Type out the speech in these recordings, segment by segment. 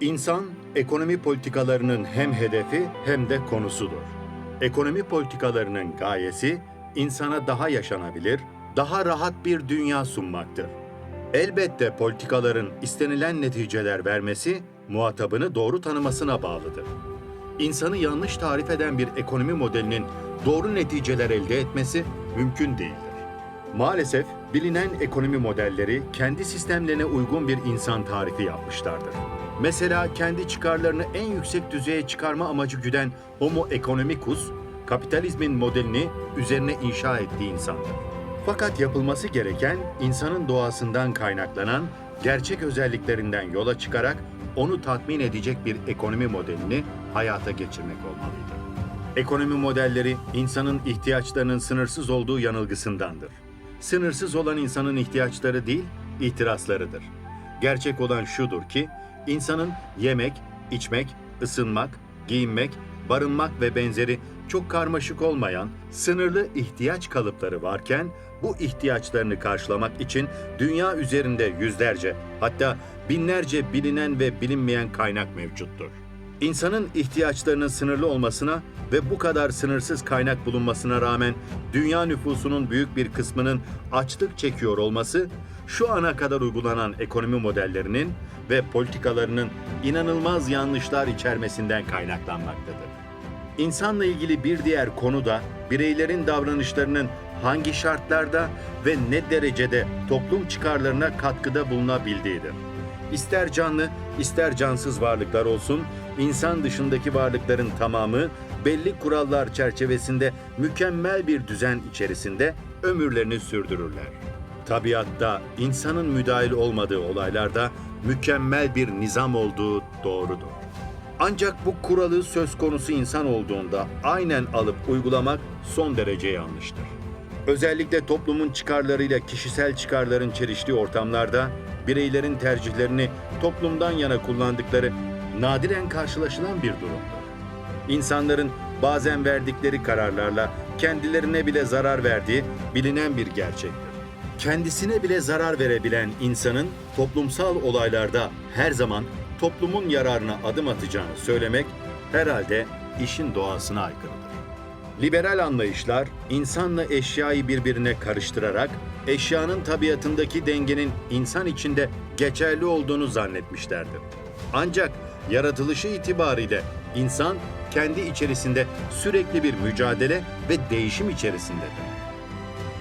İnsan, ekonomi politikalarının hem hedefi hem de konusudur. Ekonomi politikalarının gayesi, insana daha yaşanabilir, daha rahat bir dünya sunmaktır. Elbette politikaların istenilen neticeler vermesi, muhatabını doğru tanımasına bağlıdır. İnsanı yanlış tarif eden bir ekonomi modelinin doğru neticeler elde etmesi mümkün değildir. Maalesef bilinen ekonomi modelleri kendi sistemlerine uygun bir insan tarifi yapmışlardır. Mesela kendi çıkarlarını en yüksek düzeye çıkarma amacı güden Homo economicus, kapitalizmin modelini üzerine inşa ettiği insandır. Fakat yapılması gereken insanın doğasından kaynaklanan gerçek özelliklerinden yola çıkarak onu tatmin edecek bir ekonomi modelini hayata geçirmek olmalıydı. Ekonomi modelleri insanın ihtiyaçlarının sınırsız olduğu yanılgısındandır. Sınırsız olan insanın ihtiyaçları değil, ihtiraslarıdır. Gerçek olan şudur ki, insanın yemek, içmek, ısınmak, giyinmek, barınmak ve benzeri çok karmaşık olmayan, sınırlı ihtiyaç kalıpları varken, bu ihtiyaçlarını karşılamak için dünya üzerinde yüzlerce, hatta binlerce bilinen ve bilinmeyen kaynak mevcuttur. İnsanın ihtiyaçlarının sınırlı olmasına ve bu kadar sınırsız kaynak bulunmasına rağmen dünya nüfusunun büyük bir kısmının açlık çekiyor olması, şu ana kadar uygulanan ekonomi modellerinin ve politikalarının inanılmaz yanlışlar içermesinden kaynaklanmaktadır. İnsanla ilgili bir diğer konu da bireylerin davranışlarının hangi şartlarda ve ne derecede toplum çıkarlarına katkıda bulunabildiğidir. İster canlı, ister cansız varlıklar olsun, insan dışındaki varlıkların tamamı belli kurallar çerçevesinde mükemmel bir düzen içerisinde ömürlerini sürdürürler. Tabiatta insanın müdahil olmadığı olaylarda mükemmel bir nizam olduğu doğrudur. Ancak bu kuralı söz konusu insan olduğunda aynen alıp uygulamak son derece yanlıştır. Özellikle toplumun çıkarlarıyla kişisel çıkarların çeliştiği ortamlarda bireylerin tercihlerini toplumdan yana kullandıkları nadiren karşılaşılan bir durumdur. İnsanların bazen verdikleri kararlarla kendilerine bile zarar verdiği bilinen bir gerçektir. Kendisine bile zarar verebilen insanın toplumsal olaylarda her zaman toplumun yararına adım atacağını söylemek herhalde işin doğasına aykırıdır. Liberal anlayışlar insanla eşyayı birbirine karıştırarak eşyanın tabiatındaki dengenin insan içinde geçerli olduğunu zannetmişlerdir. Ancak yaratılışı itibariyle insan kendi içerisinde sürekli bir mücadele ve değişim içerisindedir.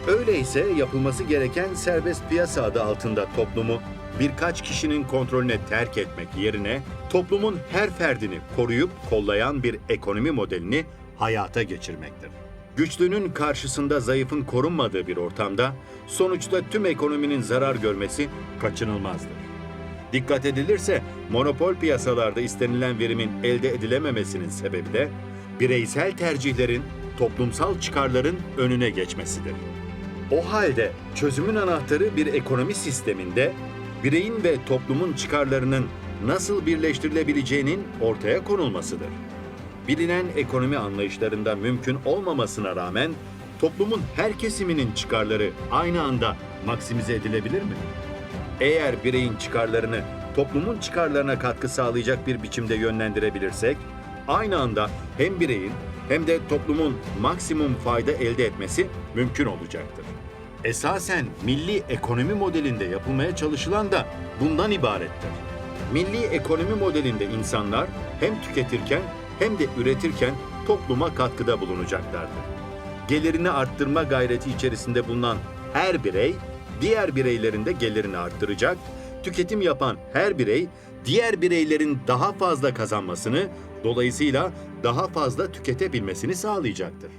Öyleyse yapılması gereken serbest piyasa adı altında toplumu birkaç kişinin kontrolüne terk etmek yerine toplumun her ferdini koruyup kollayan bir ekonomi modelini hayata geçirmektir. Güçlünün karşısında zayıfın korunmadığı bir ortamda sonuçta tüm ekonominin zarar görmesi kaçınılmazdır. Dikkat edilirse monopol piyasalarda istenilen verimin elde edilememesinin sebebi de bireysel tercihlerin toplumsal çıkarların önüne geçmesidir. O halde çözümün anahtarı bir ekonomi sisteminde bireyin ve toplumun çıkarlarının nasıl birleştirilebileceğinin ortaya konulmasıdır. Bilinen ekonomi anlayışlarında mümkün olmamasına rağmen toplumun her kesiminin çıkarları aynı anda maksimize edilebilir mi? Eğer bireyin çıkarlarını toplumun çıkarlarına katkı sağlayacak bir biçimde yönlendirebilirsek, aynı anda hem bireyin hem de toplumun maksimum fayda elde etmesi mümkün olacaktır. Esasen milli ekonomi modelinde yapılmaya çalışılan da bundan ibarettir. Milli ekonomi modelinde insanlar hem tüketirken hem de üretirken topluma katkıda bulunacaklardır. Gelirini arttırma gayreti içerisinde bulunan her birey, diğer bireylerin de gelirini arttıracak, tüketim yapan her birey, diğer bireylerin daha fazla kazanmasını, dolayısıyla daha fazla tüketebilmesini sağlayacaktır.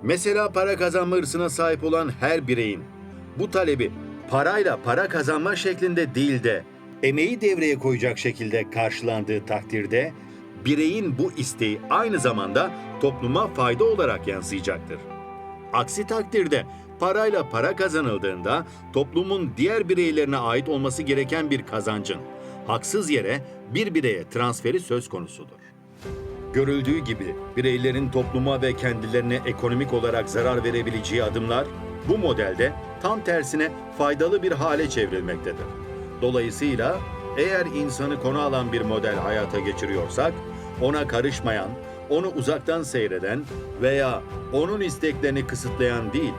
Mesela para kazanma hırsına sahip olan her bireyin bu talebi parayla para kazanma şeklinde değil de emeği devreye koyacak şekilde karşılandığı takdirde bireyin bu isteği aynı zamanda topluma fayda olarak yansıyacaktır. Aksi takdirde parayla para kazanıldığında toplumun diğer bireylerine ait olması gereken bir kazancın haksız yere bir bireye transferi söz konusudur. Görüldüğü gibi bireylerin topluma ve kendilerine ekonomik olarak zarar verebileceği adımlar bu modelde tam tersine faydalı bir hale çevrilmektedir. Dolayısıyla Eğer insanı konu alan bir model hayata geçiriyorsak, ona karışmayan, onu uzaktan seyreden veya onun isteklerini kısıtlayan değil,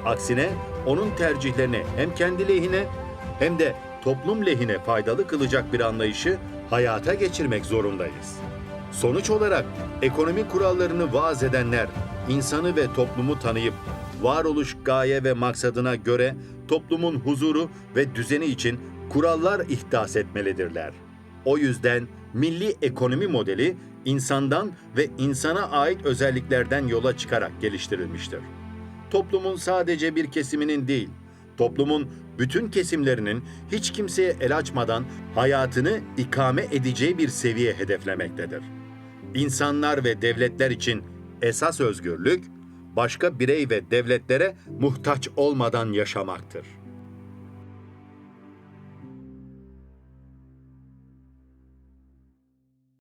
aksine onun tercihlerini hem kendi lehine hem de toplum lehine faydalı kılacak bir anlayışı hayata geçirmek zorundayız. Sonuç olarak ekonomi kurallarını vaaz edenler, insanı ve toplumu tanıyıp, varoluş gaye ve maksadına göre toplumun huzuru ve düzeni için kurallar ihdas etmelidirler. O yüzden milli ekonomi modeli insandan ve insana ait özelliklerden yola çıkarak geliştirilmiştir. Toplumun sadece bir kesiminin değil, toplumun bütün kesimlerinin hiç kimseye el açmadan hayatını ikame edeceği bir seviye hedeflemektedir. İnsanlar ve devletler için esas özgürlük, başka birey ve devletlere muhtaç olmadan yaşamaktır.